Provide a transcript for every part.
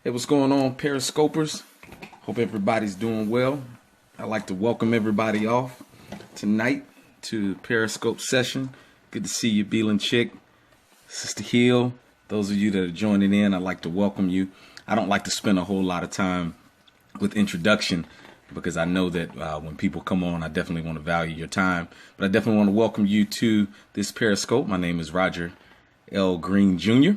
Hey, what's going on, Periscopers? Hope everybody's doing well. I'd like to welcome everybody off tonight to the Periscope session. Good to see you, Beelan Chick, Sister Hill. Those of you that are joining in, I'd like to welcome you. I don't like to spend a whole lot of time with introduction because I know that when people come on, I definitely want to value your time. But I definitely want to welcome you to this Periscope. My name is Roger L. Green Jr.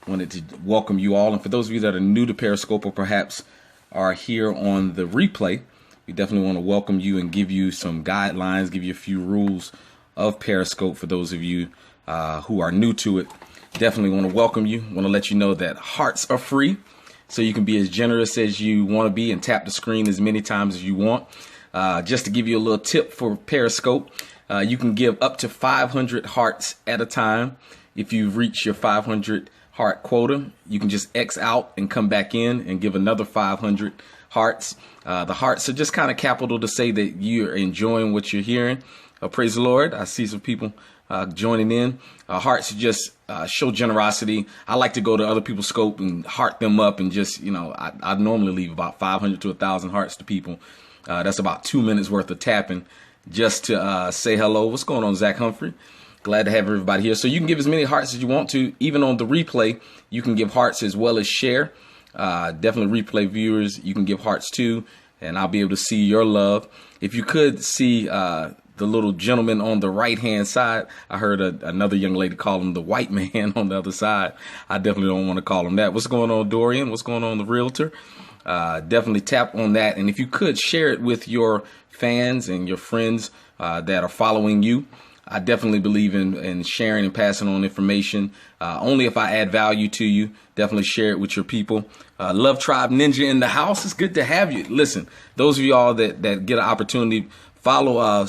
Wanted to welcome you all. And for those of you that are new to Periscope or perhaps are here on the replay, we definitely want to welcome you and give you some guidelines, give you a few rules of Periscope for those of you who are new to it. Definitely want to welcome you. Want to let you know that hearts are free, so you can be as generous as you want to be and tap the screen as many times as you want. Just to give you a little tip for Periscope, you can give up to 500 hearts at a time. If you reach your 500 heart quota, you can just X out and come back in and give another 500 hearts. The hearts are just kind of capital to say that you're enjoying what you're hearing. Praise the Lord. I see some people joining in. Hearts just show generosity. I like to go to other people's scope and heart them up and just, I normally leave about 500 to 1,000 hearts to people. That's about 2 minutes worth of tapping just to say hello. What's going on, Zach Humphrey? Glad to have everybody here. So you can give as many hearts as you want to. Even on the replay, you can give hearts as well as share. Definitely replay viewers, you can give hearts too, and I'll be able to see your love. If you could see the little gentleman on the right-hand side, I heard another young lady call him the white man on the other side. I definitely don't want to call him that. What's going on, Dorian? What's going on, the realtor? Definitely tap on that. And if you could share it with your fans and your friends that are following you. I definitely believe in sharing and passing on information. Only if I add value to you. Definitely share it with your people. Love Tribe Ninja in the house. It's good to have you. Listen, those of y'all that get an opportunity, follow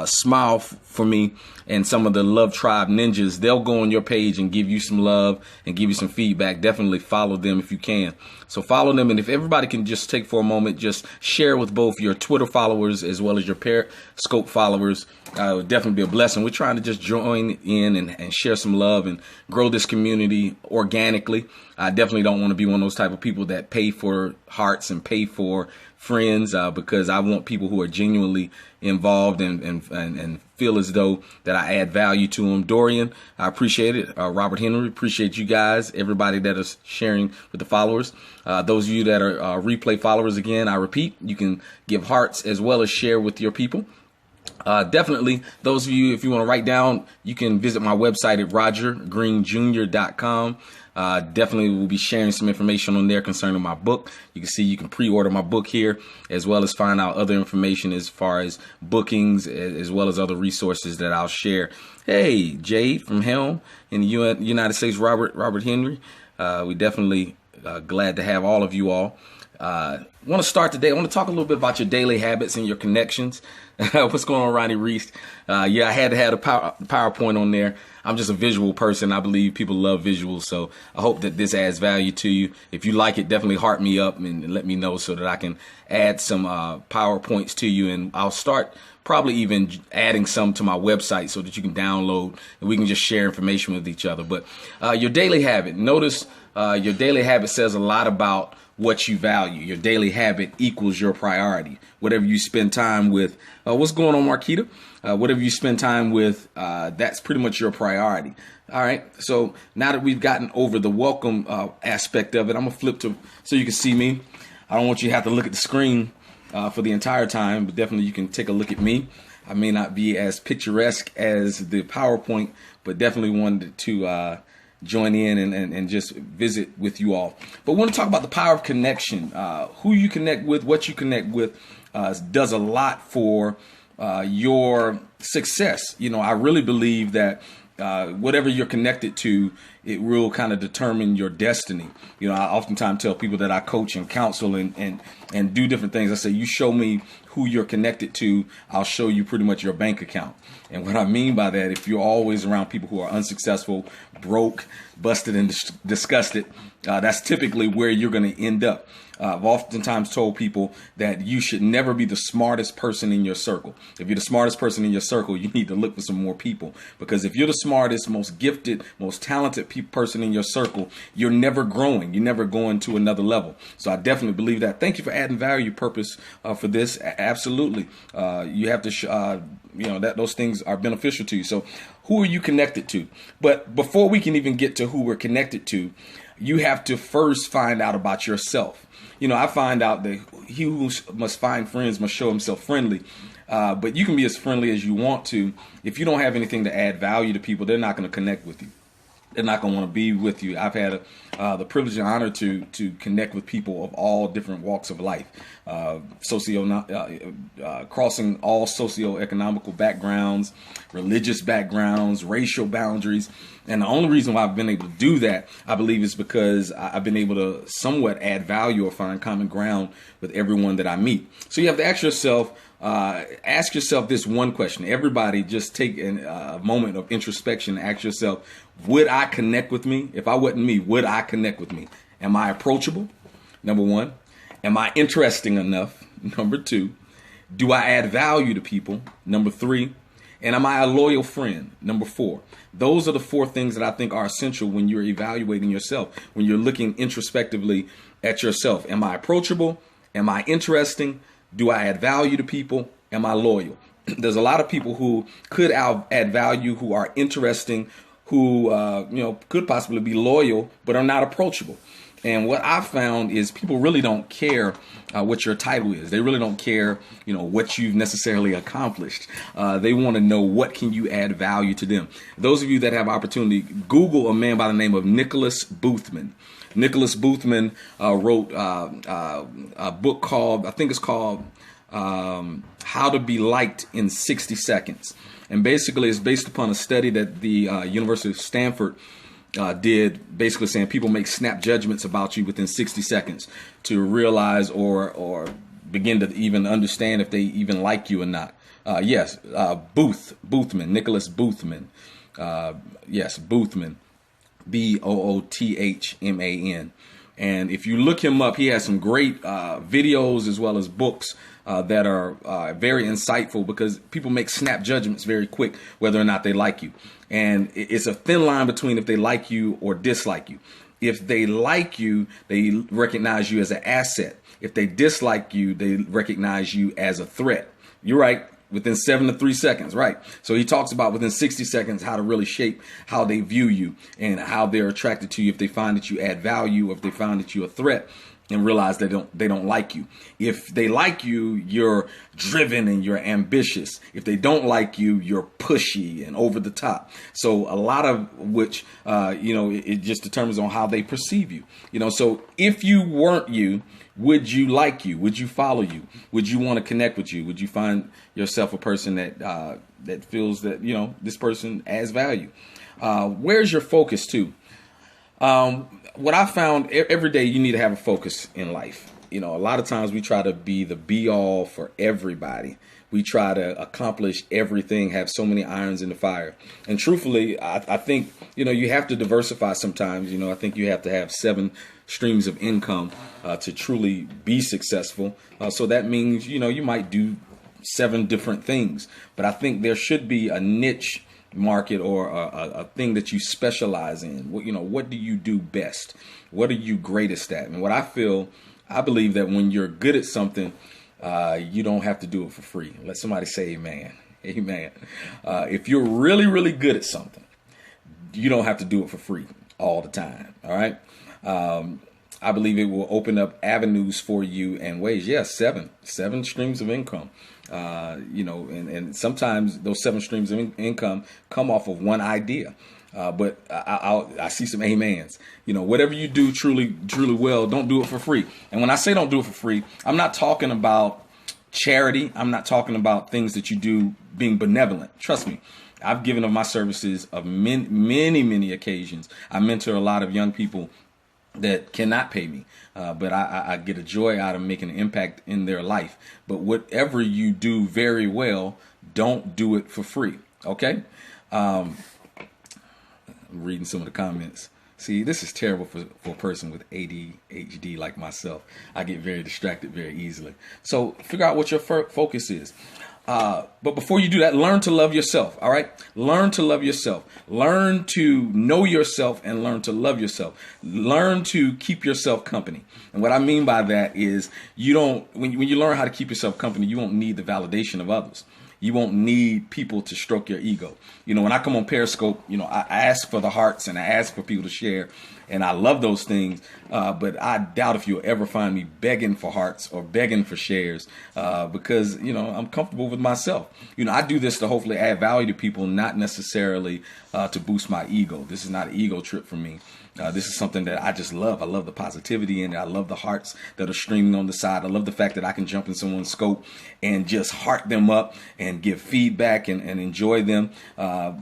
Smile for me and some of the Love Tribe Ninjas. They'll go on your page and give you some love and give you some feedback. Definitely follow them if you can. So follow them. And if everybody can just take for a moment, just share with both your Twitter followers as well as your Periscope followers. It would definitely be a blessing. We're trying to just join in and share some love and grow this community organically. I definitely don't want to be one of those type of people that pay for hearts and pay for friends because I want people who are genuinely involved and feel as though that I add value to them. Dorian, I appreciate it. Robert Henry, appreciate you guys. Everybody that is sharing with the followers. Those of you that are replay followers, again, I repeat, you can give hearts as well as share with your people. Definitely, those of you, if you want to write down, you can visit my website at rogergreenjr.com. Definitely will be sharing some information on there concerning my book. You can see you can pre-order my book here, as well as find out other information as far as bookings, as well as other resources that I'll share. Hey, Jade from Helm in the United States, Robert Henry. We definitely glad to have all of you all. Want to start today. I want to talk a little bit about your daily habits and your connections. What's going on, Ronnie Reese? Yeah, I had to have a PowerPoint on there. I'm just a visual person. I believe people love visuals. So I hope that this adds value to you. If you like it, definitely heart me up and let me know so that I can add some PowerPoints to you. And I'll start probably even adding some to my website so that you can download and we can just share information with each other. But your daily habit, notice your daily habit says a lot about what you value. Your daily habit equals your priority. Whatever you spend time with, what's going on, Marquita? Whatever you spend time with, that's pretty much your priority. All right. So now that we've gotten over the welcome aspect of it, I'm gonna flip to so you can see me. I don't want you to have to look at the screen for the entire time, but definitely you can take a look at me. I may not be as picturesque as the PowerPoint, but definitely wanted to join in and just visit with you all. But we want to talk about the power of connection. Who you connect with, what you connect with does a lot for your success. I really believe that whatever you're connected to, it will kind of determine your destiny. I oftentimes tell people that I coach and counsel and do different things. I say, you show me who you're connected to, I'll show you pretty much your bank account. And what I mean by that, if you're always around people who are unsuccessful, broke, busted, and disgusted, that's typically where you're going to end up. I've oftentimes told people that you should never be the smartest person in your circle. If you're the smartest person in your circle, you need to look for some more people. Because if you're the smartest, most gifted, most talented person in your circle, you're never growing. You're never going to another level. So I definitely believe that. Thank you for adding value, purpose for this. Absolutely. You have to, that those things are beneficial to you. So who are you connected to? But before we can even get to who we're connected to, you have to first find out about yourself. I find out that he who must find friends must show himself friendly. But you can be as friendly as you want to. If you don't have anything to add value to people, they're not going to connect with you. They're not going to want to be with you. I've had the privilege and honor to connect with people of all different walks of life, crossing all socioeconomical backgrounds, religious backgrounds, racial boundaries. And the only reason why I've been able to do that, I believe, is because I've been able to somewhat add value or find common ground with everyone that I meet. So you have to ask yourself this one question. Everybody just take a moment of introspection and ask yourself, would I connect with me? If I wasn't me, would I connect with me? Am I approachable? Number one. Am I interesting enough? Number two. Do I add value to people? Number three. And am I a loyal friend? Number four. Those are the four things that I think are essential when you're evaluating yourself, when you're looking introspectively at yourself. Am I approachable? Am I interesting? Do I add value to people? Am I loyal? There's a lot of people who could add value, who are interesting, who could possibly be loyal, but are not approachable. And what I've found is people really don't care what your title is. They really don't care, what you've necessarily accomplished. They want to know what can you add value to them. Those of you that have opportunity, Google a man by the name of Nicholas Boothman. Nicholas Boothman wrote a book called, I think it's called How to Be Liked in 60 Seconds. And basically it's based upon a study that the University of Stanford did, basically saying people make snap judgments about you within 60 seconds to realize or begin to even understand if they even like you or not. Boothman, Nicholas Boothman. Boothman, Boothman. And if you look him up, he has some great videos as well as books that are very insightful, because people make snap judgments very quick whether or not they like you. And it's a thin line between if they like you or dislike you. If they like you, they recognize you as an asset. If they dislike you, they recognize you as a threat. You're right. Within 7 to 3 seconds, right? So he talks about within 60 seconds how to really shape how they view you and how they're attracted to you. If they find that you add value, or if they find that you're a threat, and realize they don't like you. If they like you, you're driven and you're ambitious. If they don't like you, you're pushy and over the top. So a lot of which, it just determines on how they perceive you. So if you weren't you, would you like you? Would you follow you? Would you want to connect with you? Would you find yourself a person that feels that, this person adds value? Where's your focus to? What I found, every day you need to have a focus in life. A lot of times we try to be the be all for everybody. We try to accomplish everything, have so many irons in the fire. And truthfully, I think, you have to diversify sometimes. I think you have to have 7 streams of income to truly be successful. So that means, you might do 7 different things. But I think there should be a niche market or a thing that you specialize in. What do you do best? What are you greatest at? And I believe that when you're good at something, you don't have to do it for free. Let somebody say amen. Amen. If you're really, really good at something, you don't have to do it for free all the time. All right. I believe it will open up avenues for you and ways. Yes, 7 streams of income. And sometimes those 7 streams of income come off of one idea. But I see some amens. Whatever you do truly, truly well, don't do it for free. And when I say don't do it for free, I'm not talking about charity. I'm not talking about things that you do being benevolent. Trust me. I've given of my services of many occasions. I mentor a lot of young people that cannot pay me, but I get a joy out of making an impact in their life. But whatever you do very well, don't do it for free. Okay. I'm reading some of the comments. See, this is terrible for a person with ADHD like myself. I get very distracted very easily. So figure out what your focus is. But before you do that, learn to love yourself. All right. Learn to love yourself. Learn to know yourself and learn to love yourself. Learn to keep yourself company. And what I mean by that is when you learn how to keep yourself company, you won't need the validation of others. You won't need people to stroke your ego. When I come on Periscope, I ask for the hearts and I ask for people to share. And I love those things. But I doubt if you'll ever find me begging for hearts or begging for shares because, I'm comfortable with myself. I do this to hopefully add value to people, not necessarily to boost my ego. This is not an ego trip for me. This is something that I just love. I love the positivity in it. I love the hearts that are streaming on the side. I love the fact that I can jump in someone's scope and just heart them up and give feedback and enjoy them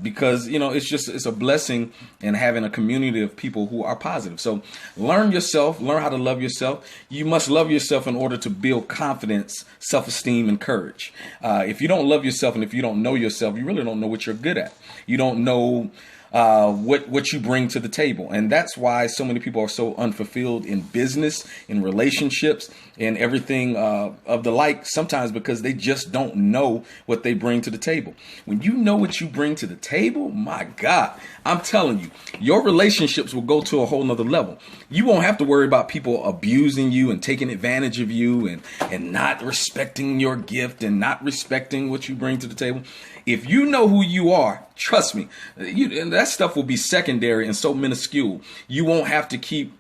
because, it's a blessing in having a community of people who are positive. So learn yourself, learn how to love yourself. You must love yourself in order to build confidence, self-esteem, and courage. If you don't love yourself and if you don't know yourself, you really don't know what you're good at. You don't know what you bring to the table. And that's why so many people are so unfulfilled in business, in relationships, and everything of the like, sometimes because they just don't know what they bring to the table. When you know what you bring to the table, my God, I'm telling you, your relationships will go to a whole nother level. You won't have to worry about people abusing you and taking advantage of you and not respecting your gift and not respecting what you bring to the table. If you know who you are, trust me, and that stuff will be secondary and so minuscule. You won't have to keep,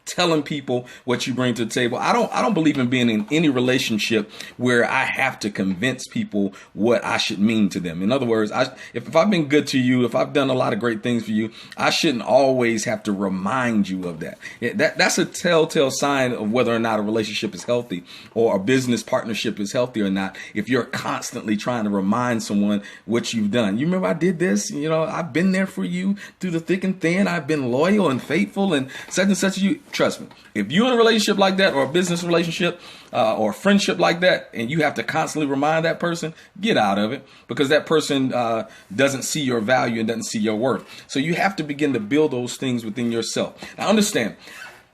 telling people what you bring to the table. I don't believe in being in any relationship where I have to convince people what I should mean to them. In other words, if I've been good to you, if I've done a lot of great things for you, I shouldn't always have to remind you of that. That's a telltale sign of whether or not a relationship is healthy or a business partnership is healthy or not. If you're constantly trying to remind someone what you've done. You remember I did this, I've been there for you through the thick and thin. I've been loyal and faithful and such you. Trust me, if you're in a relationship like that or a business relationship or a friendship like that, and you have to constantly remind that person, get out of it because that person doesn't see your value and doesn't see your worth. So you have to begin to build those things within yourself. Now understand,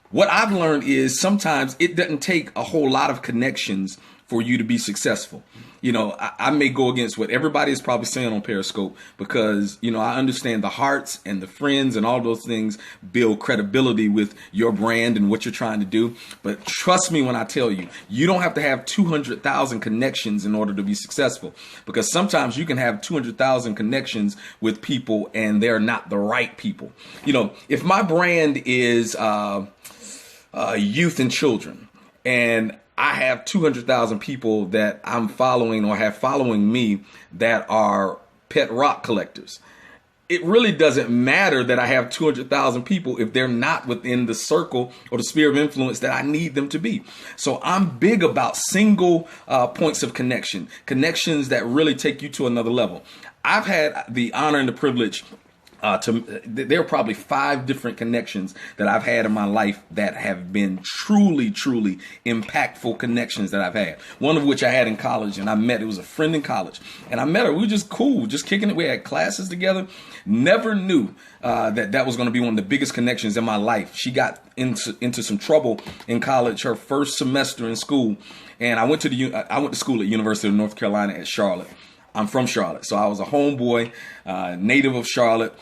what I've learned is sometimes it doesn't take a whole lot of connections for you to be successful. I may go against what everybody is probably saying on Periscope because, I understand the hearts and the friends and all those things build credibility with your brand and what you're trying to do. But trust me when I tell you, you don't have to have 200,000 connections in order to be successful, because sometimes you can have 200,000 connections with people and they're not the right people. If my brand is youth and children, and I have 200,000 people that I'm following or have following me that are pet rock collectors. It really doesn't matter that I have 200,000 people if they're not within the circle or the sphere of influence that I need them to be. So I'm big about single points of connections that really take you to another level. I've had the honor and the privilege there are probably 5 different connections that I've had in my life that have been truly, truly impactful connections that I've had. One of which I had in college, and it was a friend in college, and I met her. We were just cool, just kicking it. We had classes together. Never knew that was going to be one of the biggest connections in my life. She got into some trouble in college, her first semester in school, and I went to school at University of North Carolina at Charlotte. I'm from Charlotte, so I was a homeboy, native of Charlotte.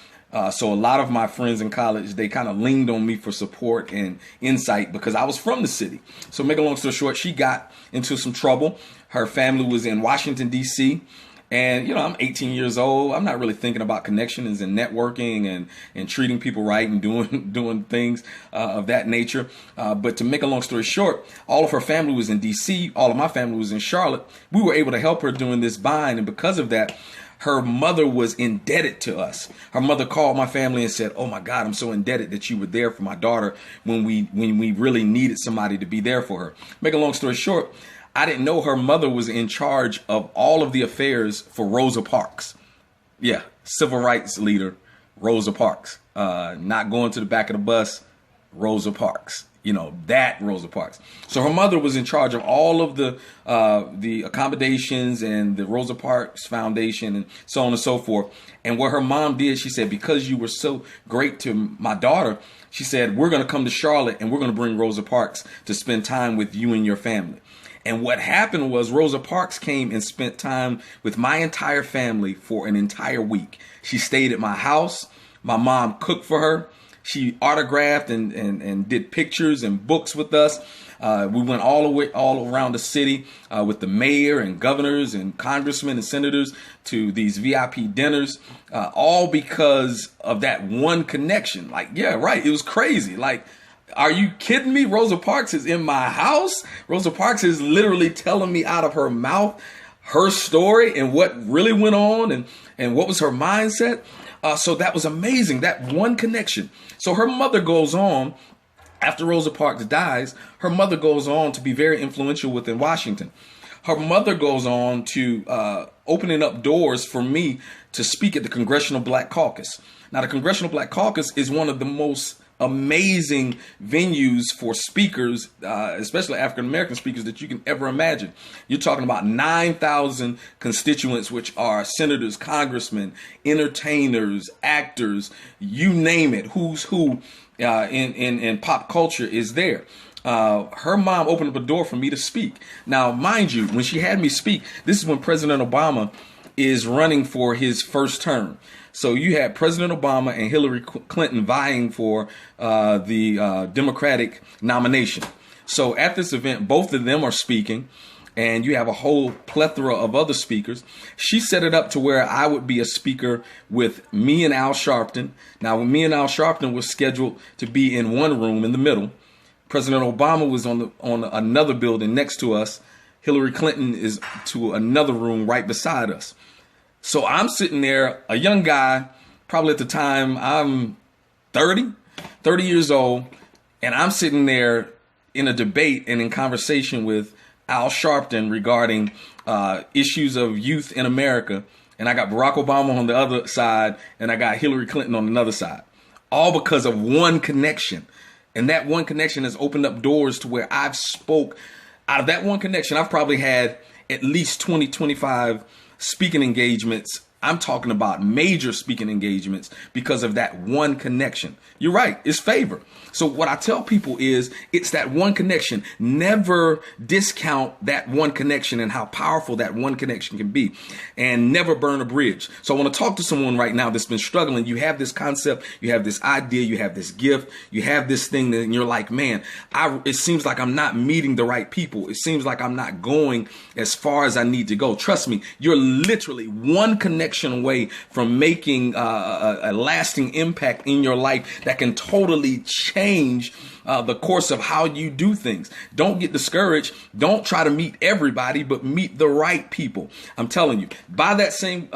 So a lot of my friends in college, they kind of leaned on me for support and insight because I was from the city. So make a long story short, she got into some trouble. Her family was in Washington, D.C., and, I'm 18 years old. I'm not really thinking about connections and networking and treating people right and doing things of that nature. But to make a long story short, all of her family was in D.C. All of my family was in Charlotte. We were able to help her during this bind. And because of that, her mother was indebted to us. Her mother called my family and said, "Oh my God, I'm so indebted that you were there for my daughter when we really needed somebody to be there for her." Make a long story short, I didn't know her mother was in charge of all of the affairs for Rosa Parks. Yeah, civil rights leader, Rosa Parks. Not going to the back of the bus, Rosa Parks. That Rosa Parks. So her mother was in charge of all of the accommodations and the Rosa Parks Foundation and so on and so forth. And what her mom did, she said, because you were so great to my daughter, she said, we're going to come to Charlotte and we're going to bring Rosa Parks to spend time with you and your family. And what happened was Rosa Parks came and spent time with my entire family for an entire week. She stayed at my house. My mom cooked for her. She autographed and did pictures and books with us. We went all around the city with the mayor and governors and congressmen and senators to these VIP dinners, all because of that one connection. Like, yeah, right. It was crazy. Like, are you kidding me? Rosa Parks is in my house. Rosa Parks is literally telling me out of her mouth her story and what really went on and what was her mindset. So that was amazing, that one connection. So her mother goes on, after Rosa Parks dies, her mother goes on to be very influential within Washington. Her mother goes on to opening up doors for me to speak at the Congressional Black Caucus. Now, the Congressional Black Caucus is one of the most amazing venues for speakers, especially African-American speakers, that you can ever imagine. You're talking about 9,000 constituents, which are senators, congressmen, entertainers, actors, you name it, who's who in pop culture is there. Her mom opened up a door for me to speak. Now, mind you, when she had me speak, this is when President Obama is running for his first term. So you had President Obama and Hillary Clinton vying for the Democratic nomination. So at this event, both of them are speaking, and you have a whole plethora of other speakers. She set it up to where I would be a speaker with me and Al Sharpton. Now, when me and Al Sharpton was scheduled to be in one room in the middle, President Obama was on another building next to us. Hillary Clinton is to another room right beside us. So I'm sitting there, a young guy, probably at the time I'm 30 years old, and I'm sitting there in a debate and in conversation with Al Sharpton regarding issues of youth in America. And I got Barack Obama on the other side, and I got Hillary Clinton on another side, all because of one connection. And that one connection has opened up doors to where I've spoke. Out of that one connection, I've probably had at least 20, 25 speaking engagements. I'm talking about major speaking engagements because of that one connection. You're right. It's favor. So what I tell people is it's that one connection. Never discount that one connection and how powerful that one connection can be, and never burn a bridge. So I want to talk to someone right now that's been struggling. You have this concept, you have this idea, you have this gift, you have this thing that, and you're like, man, it seems like I'm not meeting the right people. It seems like I'm not going as far as I need to go. Trust me, you're literally one connection away from making a lasting impact in your life that can totally change the course of how you do things. Don't get discouraged. Don't try to meet everybody, but meet the right people. I'm telling you. By that same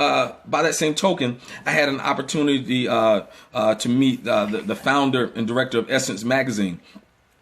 token, I had an opportunity to meet the founder and director of Essence Magazine.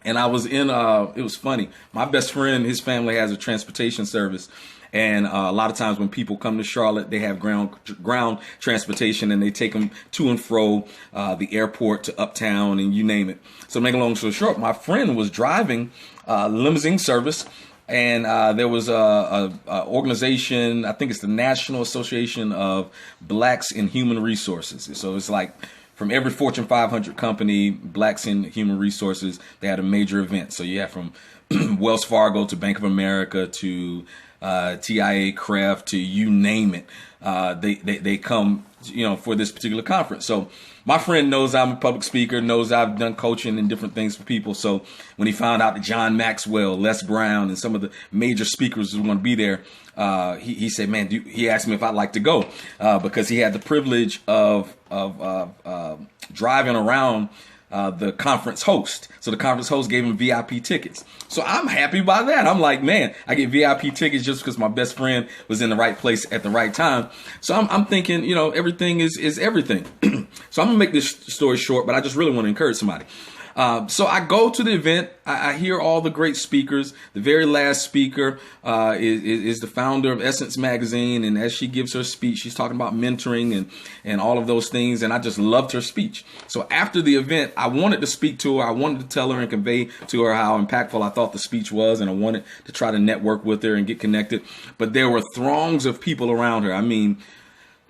And I was in, it was funny. My best friend, his family has a transportation service. And a lot of times when people come to Charlotte, they have ground transportation, and they take them to and fro the airport to uptown and you name it. So make a long story short, my friend was driving limousine service, and there was a organization, I think it's the National Association of Blacks in Human Resources. So it's like from every Fortune 500 company, Blacks in Human Resources, they had a major event. So you have from Wells Fargo to Bank of America to TIA, Kraft, to you name it. They come, for this particular conference. So my friend knows I'm a public speaker, knows I've done coaching and different things for people. So when he found out that John Maxwell, Les Brown, and some of the major speakers were going to be there, he said, man, he asked me if I'd like to go, because he had the privilege of driving around the conference host. So the conference host gave him VIP tickets. So I'm happy by that. I'm like, man, I get VIP tickets just because my best friend was in the right place at the right time. So I'm thinking, everything is everything. So I'm gonna make this story short, but I just really want to encourage somebody. So I go to the event. I hear all the great speakers. The very last speaker is the founder of Essence Magazine. And as she gives her speech, she's talking about mentoring and all of those things. And I just loved her speech. So after the event, I wanted to speak to her. I wanted to tell her and convey to her how impactful I thought the speech was. And I wanted to try to network with her and get connected. But there were throngs of people around her. I mean,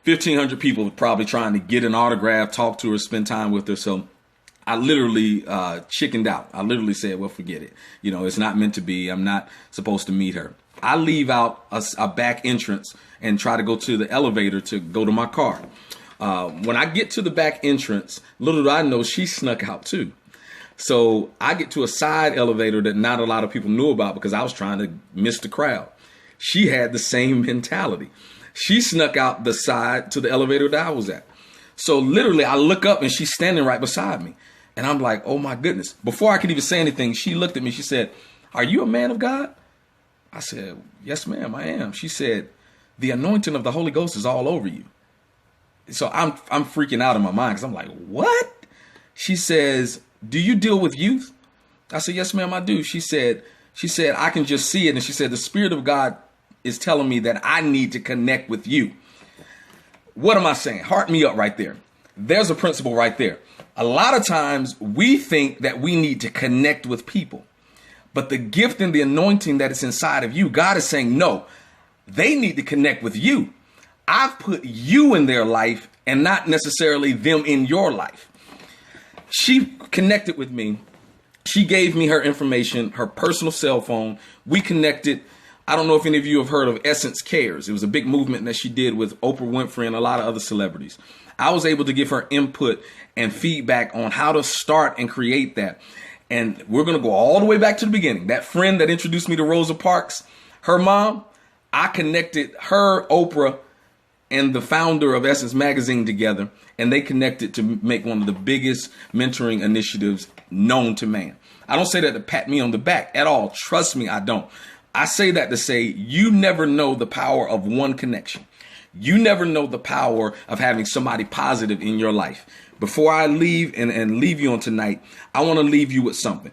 1,500 people probably trying to get an autograph, talk to her, spend time with her. So I literally chickened out. I literally said, well, forget it. You know, it's not meant to be. I'm not supposed to meet her. I leave out a back entrance and try to go to the elevator to go to my car. When I get to the back entrance, little do I know she snuck out too. So I get to a side elevator that not a lot of people knew about because I was trying to miss the crowd. She had the same mentality. She snuck out the side to the elevator that I was at. So literally I look up and she's standing right beside me. And I'm like, oh my goodness. Before I could even say anything, she looked at me. She said, are you a man of God? I said, yes, ma'am, I am. She said, the anointing of the Holy Ghost is all over you. So I'm freaking out in my mind because I'm like, what? She says, do you deal with youth? I said, yes, ma'am, I do. She said, I can just see it. And she said, the Spirit of God is telling me that I need to connect with you. What am I saying? Heart me up right there. There's a principle right there. A lot of times we think that we need to connect with people, but the gift and the anointing that is inside of you, God is saying, no, they need to connect with you. I've put you in their life and not necessarily them in your life. She connected with me. She gave me her information, her personal cell phone. We connected. I don't know if any of you have heard of Essence Cares. It was a big movement that she did with Oprah Winfrey and a lot of other celebrities. I was able to give her input and feedback on how to start and create that. And we're going to go all the way back to the beginning. That friend that introduced me to Rosa Parks, her mom, I connected her, Oprah, and the founder of Essence Magazine together. And they connected to make one of the biggest mentoring initiatives known to man. I don't say that to pat me on the back at all. Trust me, I don't. I say that to say you never know the power of one connection. You never know the power of having somebody positive in your life. Before I leave and leave you on tonight, I want to leave you with something.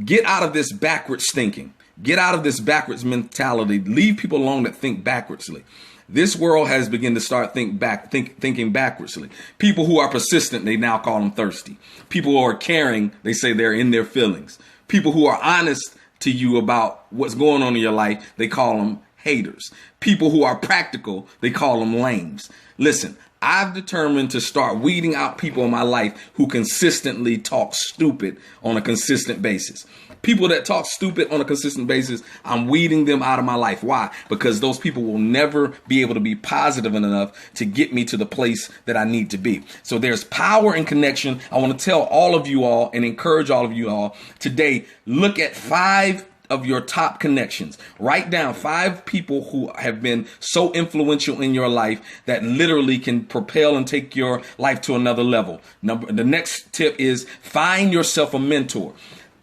Get out of this backwards thinking. Get out of this backwards mentality. Leave people alone that think backwardsly. This world has begun to start thinking backwardsly. People who are persistent, they now call them thirsty. People who are caring, they say they're in their feelings. People who are honest to you about what's going on in your life, they call them haters. People who are practical, they call them lames. Listen, I've determined to start weeding out people in my life who consistently talk stupid on a consistent basis. People that talk stupid on a consistent basis, I'm weeding them out of my life. Why? Because those people will never be able to be positive enough to get me to the place that I need to be. So there's power in connection. I want to tell all of you all and encourage all of you all today, look at 5 of your top connections. Write down 5 people who have been so influential in your life that literally can propel and take your life to another level. The next tip is find yourself a mentor.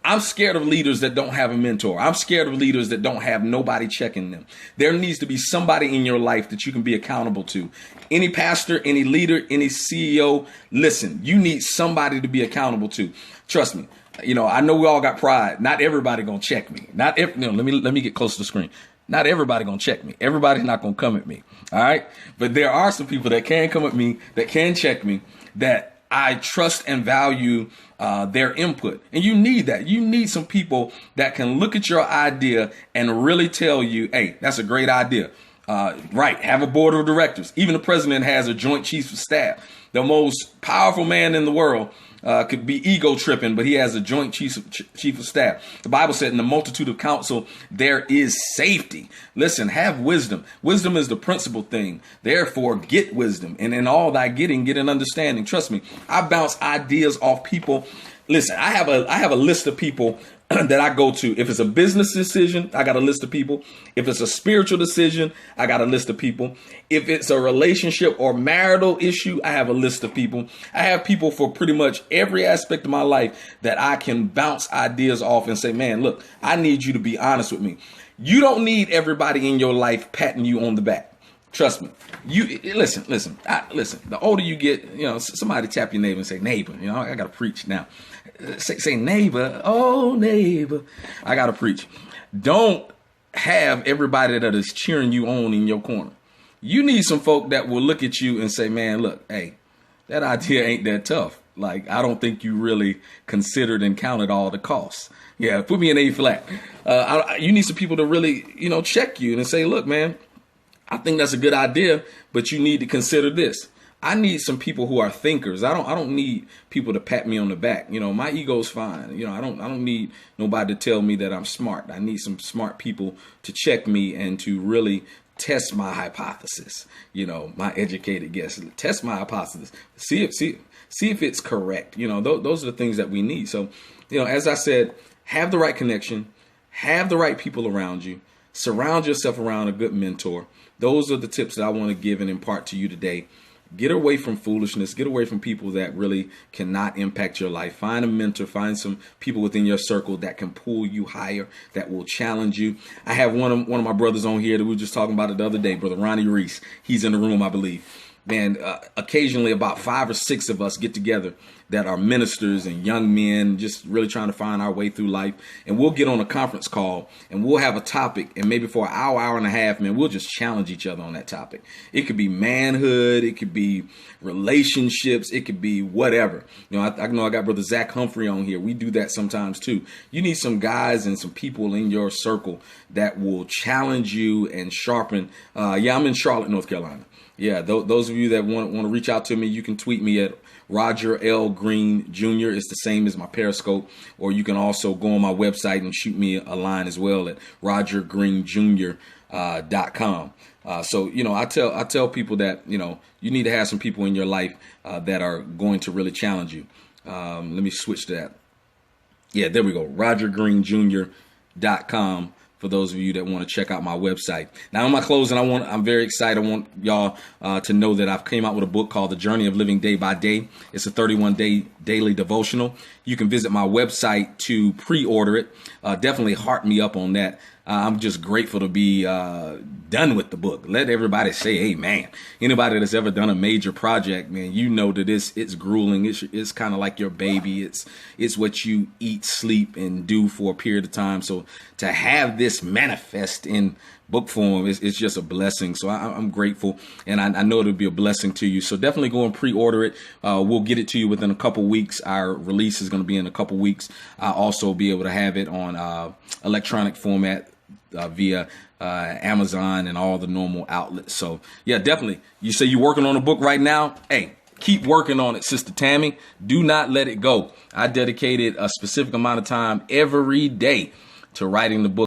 I'm scared of leaders that don't have a mentor. I'm scared of leaders that don't have nobody checking them. There needs to be somebody in your life that you can be accountable to. Any pastor, any leader, any CEO, listen, you need somebody to be accountable to. Trust me. You know, I know we all got pride. Not everybody gonna check me. Let me get close to the screen. Not everybody gonna check me. Everybody's not gonna come at me. All right. But there are some people that can come at me, that can check me, that I trust and value their input. And you need that. You need some people that can look at your idea and really tell you, hey, that's a great idea. Right. Have a board of directors. Even the president has a joint chiefs of staff. The powerful man in the world could be ego tripping, but he has a joint chief of staff. The Bible said in the multitude of counsel, there is safety. Listen, have wisdom. Wisdom is the principal thing. Therefore, get wisdom. And in all thy getting, get an understanding. Trust me, I bounce ideas off people. Listen, I have a list of people that I go to. If it's a business decision, I got a list of people. If it's a spiritual decision, I got a list of people. If it's a relationship or marital issue, I have a list of people. I have people for pretty much every aspect of my life that I can bounce ideas off and say, man, look, I need you to be honest with me. You don't need everybody in your life patting you on the back. Trust me. Listen. The older you get, somebody tap your neighbor and say, neighbor, I got to preach now. say neighbor, oh neighbor, I gotta preach. Don't have everybody that is cheering you on in your corner. You need some folk that will look at you and say, man, look, hey, that idea ain't that tough. Like, I don't think you really considered and counted all the costs. Yeah, put me in A flat. You need some people to really, check you and say, look, man, I think that's a good idea, but you need to consider this. I need some people who are thinkers. I don't need people to pat me on the back. My ego's fine. I don't need nobody to tell me that I'm smart. I need some smart people to check me and to really test my hypothesis. My educated guess. Test my hypothesis. See if it's correct. Those are the things that we need. So, as I said, have the right connection, have the right people around you, surround yourself around a good mentor. Those are the tips that I want to give and impart to you today. Get away from foolishness. Get away from people that really cannot impact your life. Find a mentor. Find some people within your circle that can pull you higher, that will challenge you. I have one of my brothers on here that we were just talking about it the other day, Brother Ronnie Reese. He's in the room, I believe. Man, occasionally about 5 or 6 of us get together that are ministers and young men, just really trying to find our way through life. And we'll get on a conference call and we'll have a topic. And maybe for an hour and a half, man, we'll just challenge each other on that topic. It could be manhood. It could be relationships. It could be whatever. I know I got Brother Zach Humphrey on here. We do that sometimes too. You need some guys and some people in your circle that will challenge you and sharpen. I'm in Charlotte, North Carolina. Yeah, those of you that want to reach out to me, you can tweet me at Roger L. Green Jr. It's the same as my Periscope, or you can also go on my website and shoot me a line as well at rogergreenjr.com. So, I tell people that, you need to have some people in your life that are going to really challenge you. Let me switch to that. Yeah, there we go. rogergreenjr.com. For those of you that want to check out my website. Now, in my closing, I'm very excited. I want y'all to know that I've came out with a book called The Journey of Living Day by Day. It's a 31-day daily devotional. You can visit my website to pre-order it. Definitely heart me up on that. I'm just grateful to be done with the book. Let everybody say amen. Anybody that's ever done a major project, man, that it's grueling. It's kind of like your baby. It's what you eat, sleep, and do for a period of time. So to have this manifest in book form, it's just a blessing. So I'm grateful, and I know it'll be a blessing to you. So definitely go and pre-order it. We'll get it to you within a couple weeks. Our release is going to be in a couple weeks. I'll also be able to have it on electronic format via Amazon and all the normal outlets. So yeah, definitely. You say you're working on a book right now. Hey, keep working on it, Sister Tammy. Do not let it go. I dedicated a specific amount of time every day to writing the book.